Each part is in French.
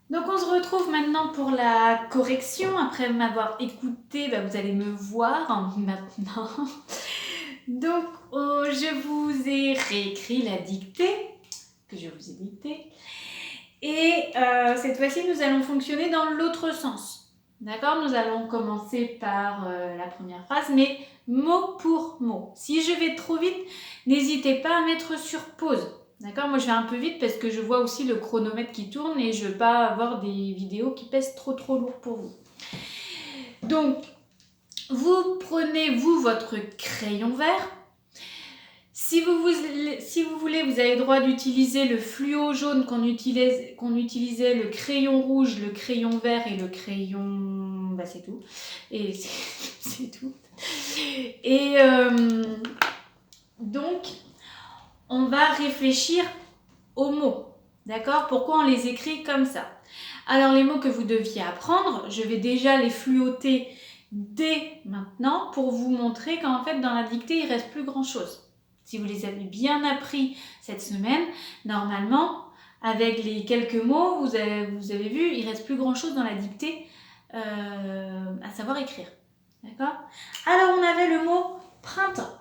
Donc on se retrouve maintenant pour la correction. Après m'avoir écouté, vous allez me voir maintenant. Donc je vous ai réécrit la dictée que je vous ai dictée. Et cette fois-ci, nous allons fonctionner dans l'autre sens. D'accord? Nous allons commencer par la première phrase, mais mot pour mot. Si je vais trop vite, n'hésitez pas à mettre sur pause. D'accord? Moi, je vais un peu vite parce que je vois aussi le chronomètre qui tourne et je ne veux pas avoir des vidéos qui pèsent trop lourd pour vous. Donc, vous prenez, votre crayon vert. Si vous voulez, vous avez le droit d'utiliser le fluo jaune qu'on utilisait, le crayon rouge, le crayon vert et le crayon... c'est tout. Et c'est tout. Et donc, on va réfléchir aux mots. D'accord? Pourquoi on les écrit comme ça? Alors, les mots que vous deviez apprendre, je vais déjà les fluoter dès maintenant pour vous montrer qu'en fait, dans la dictée, il ne reste plus grand-chose. Si vous les avez bien appris cette semaine, normalement, avec les quelques mots, vous avez vu, il ne reste plus grand-chose dans la dictée à savoir écrire. D'accord? Alors, on avait le mot printemps.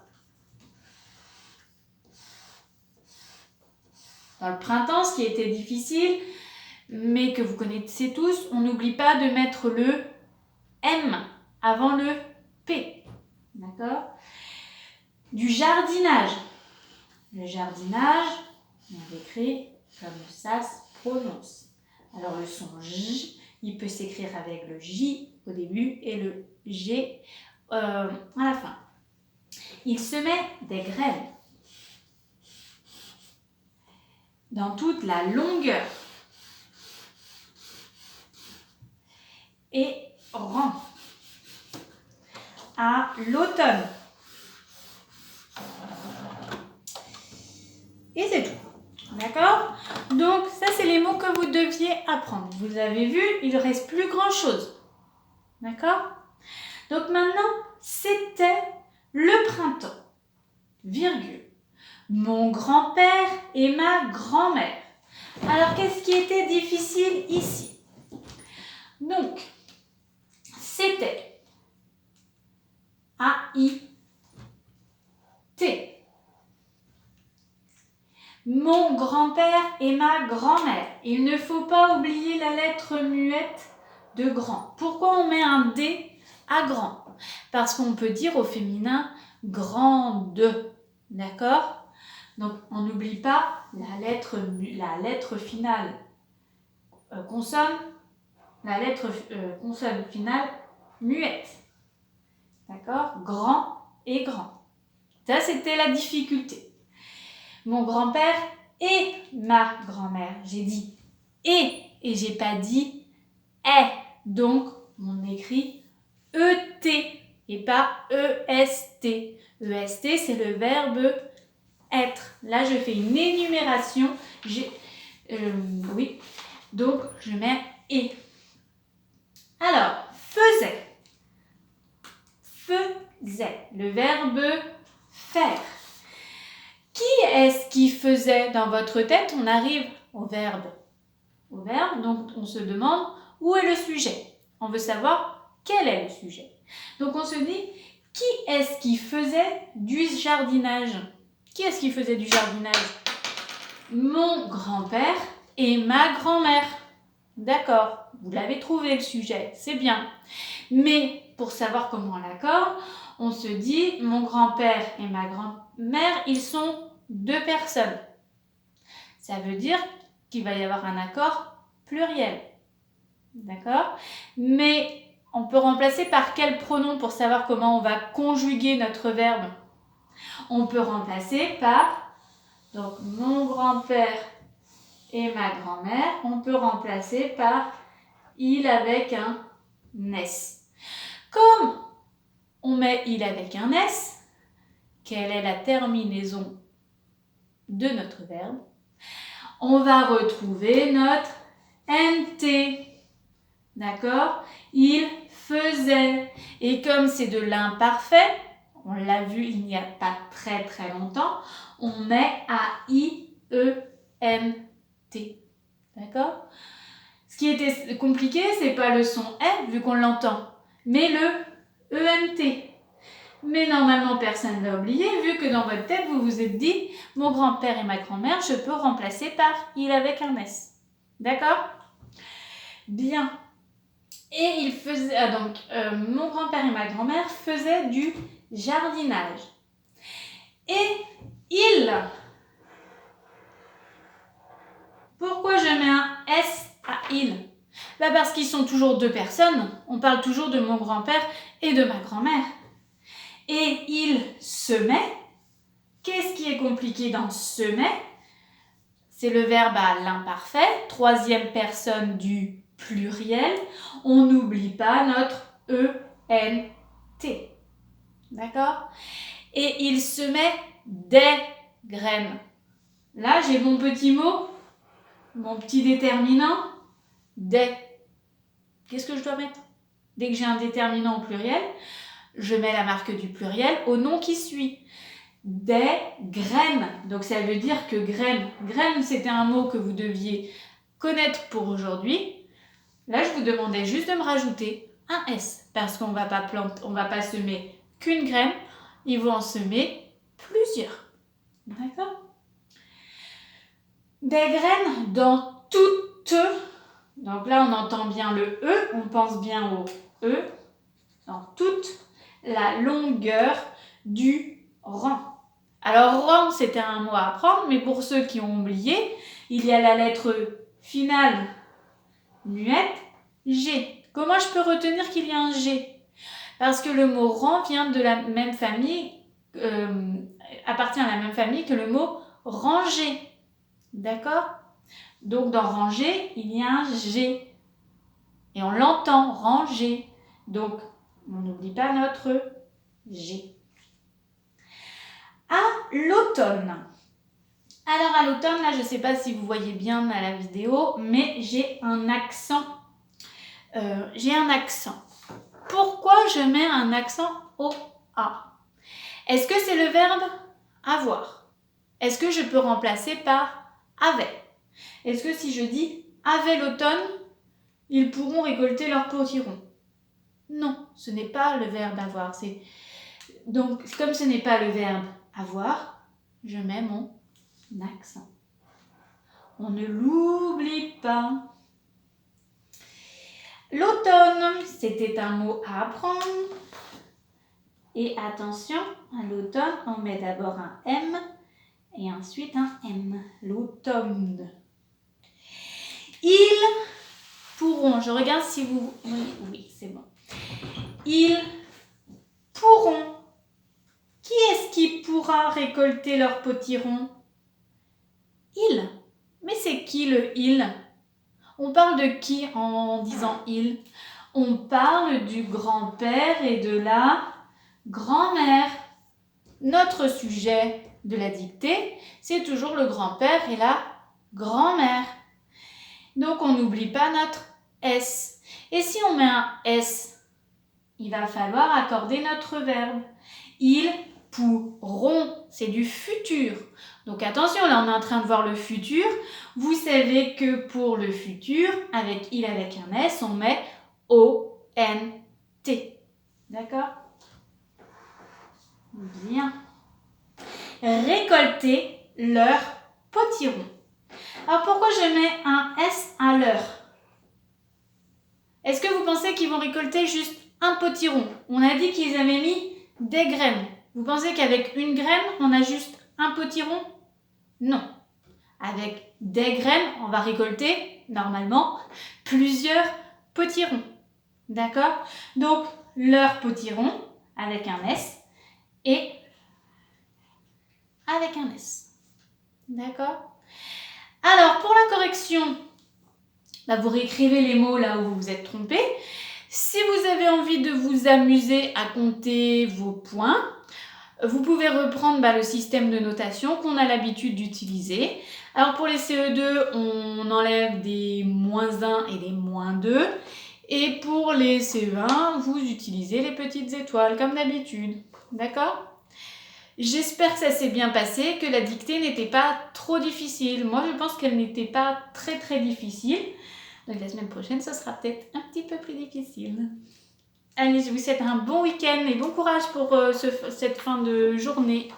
Dans le printemps, ce qui était difficile, mais que vous connaissez tous, on n'oublie pas de mettre le M avant le P. D'accord? Du jardinage. Le jardinage, on l'écrit comme ça se prononce. Alors le son J, il peut s'écrire avec le J au début et le G à la fin. Il se met des graines dans toute la longueur et rang à l'automne. Et c'est tout. D'accord? Donc, ça, c'est les mots que vous deviez apprendre. Vous avez vu, il ne reste plus grand-chose. D'accord? Donc, maintenant, c'était le printemps. Virgule. Mon grand-père et ma grand-mère. Alors, qu'est-ce qui était difficile ici? Donc, c'était A-I-T. Mon grand-père et ma grand-mère. Il ne faut pas oublier la lettre muette de grand. Pourquoi on met un D à grand? Parce qu'on peut dire au féminin grande. D'accord? Donc, on n'oublie pas la lettre finale consonne, la lettre consonne finale muette. D'accord? Grand et grand. Ça, c'était la difficulté. Mon grand-père et ma grand-mère. J'ai dit et j'ai pas dit est. Donc, on écrit ET et pas EST. EST, c'est le verbe être. Là, je fais une énumération. Oui. Donc, je mets et. Alors, faisait. Faisait. Le verbe faire. Qui est-ce qui faisait dans votre tête? On arrive au verbe. Au verbe, donc on se demande où est le sujet. On veut savoir quel est le sujet. Donc on se dit, qui est-ce qui faisait du jardinage? Qui est-ce qui faisait du jardinage? Mon grand-père et ma grand-mère. D'accord, vous l'avez trouvé le sujet, c'est bien. Mais pour savoir comment on l'accorde, on se dit, mon grand-père et ma grand-mère, ils sont deux personnes. Ça veut dire qu'il va y avoir un accord pluriel. D'accord? Mais on peut remplacer par quel pronom pour savoir comment on va conjuguer notre verbe? On peut remplacer par, donc mon grand-père et ma grand-mère, on peut remplacer par il avec un S. Comme on met il avec un S, quelle est la terminaison de notre verbe? On va retrouver notre NT. D'accord? Il faisait. Et comme c'est de l'imparfait, on l'a vu il n'y a pas très longtemps, on met A-I-E-N-T. D'accord? Ce qui était compliqué, c'est pas le son E, vu qu'on l'entend, mais le ENT. Mais normalement, personne ne l'a oublié, vu que dans votre tête, vous vous êtes dit « Mon grand-père et ma grand-mère, je peux remplacer par il avec un S. » D'accord? Bien. Et il faisait... mon grand-père et ma grand-mère faisaient du jardinage. Et il... Pourquoi je mets un S à il? Parce qu'ils sont toujours deux personnes. On parle toujours de mon grand-père et de ma grand-mère. Et il semait. Qu'est-ce qui est compliqué dans semer? C'est le verbe à l'imparfait, troisième personne du pluriel. On n'oublie pas notre E-N-T. D'accord? Et il semait des graines. Là, j'ai mon petit mot, mon petit déterminant, des. Qu'est-ce que je dois mettre? Dès que j'ai un déterminant au pluriel, je mets la marque du pluriel au nom qui suit. Des graines. Donc ça veut dire que graines, c'était un mot que vous deviez connaître pour aujourd'hui. Là, je vous demandais juste de me rajouter un S parce qu'on va pas semer qu'une graine, il faut en semer plusieurs. D'accord? Des graines dans toutes. Donc là, on entend bien le E, on pense bien au E, dans toute la longueur du rang. Alors, rang, c'était un mot à apprendre, mais pour ceux qui ont oublié, il y a la lettre finale muette, G. Comment je peux retenir qu'il y a un G? Parce que le mot rang vient de la même famille, appartient à la même famille que le mot ranger. D'accord? Donc, dans ranger, il y a un G. Et on l'entend, ranger. Donc, on n'oublie pas notre G. À l'automne. Alors à l'automne, là, je ne sais pas si vous voyez bien à la vidéo, mais j'ai un accent. Pourquoi je mets un accent au A? Est-ce que c'est le verbe avoir? Est-ce que je peux remplacer par avait? Est-ce que si je dis avec l'automne, ils pourront récolter leurs potirons? Non, ce n'est pas le verbe avoir. Donc, comme ce n'est pas le verbe avoir, je mets mon accent. On ne l'oublie pas. L'automne, c'était un mot à apprendre. Et attention, à l'automne, on met d'abord un M et ensuite un M. L'automne. Ils pourront, je regarde si vous... Oui, c'est bon. Ils pourront. Qui est-ce qui pourra récolter leurs potirons? Il. Mais c'est qui le il? On parle de qui en disant il? On parle du grand-père et de la grand-mère. Notre sujet de la dictée, c'est toujours le grand-père et la grand-mère. Donc on n'oublie pas notre S. Et si on met un S, il va falloir accorder notre verbe. Ils pourront, c'est du futur. Donc attention, là on est en train de voir le futur. Vous savez que pour le futur, avec il avec un S, on met O-N-T. D'accord? Bien. Récolter leurs potirons. Alors pourquoi je mets un S à l'heure? Est-ce que vous pensez qu'ils vont récolter juste un potiron? On a dit qu'ils avaient mis des graines. Vous pensez qu'avec une graine, on a juste un potiron? Non. Avec des graines, on va récolter, normalement, plusieurs potirons. D'accord? Donc, leur potiron, avec un S, et avec un S. D'accord? Alors, pour la correction, là, vous réécrivez les mots là où vous vous êtes trompé. Si vous avez envie de vous amuser à compter vos points, vous pouvez reprendre le système de notation qu'on a l'habitude d'utiliser. Alors pour les CE2, on enlève des -1 et des -2. Et pour les CE1, vous utilisez les petites étoiles comme d'habitude. D'accord? J'espère que ça s'est bien passé, que la dictée n'était pas trop difficile. Moi, je pense qu'elle n'était pas très difficile. Donc la semaine prochaine, ce sera peut-être un petit peu plus difficile. Allez, je vous souhaite un bon week-end et bon courage pour cette fin de journée.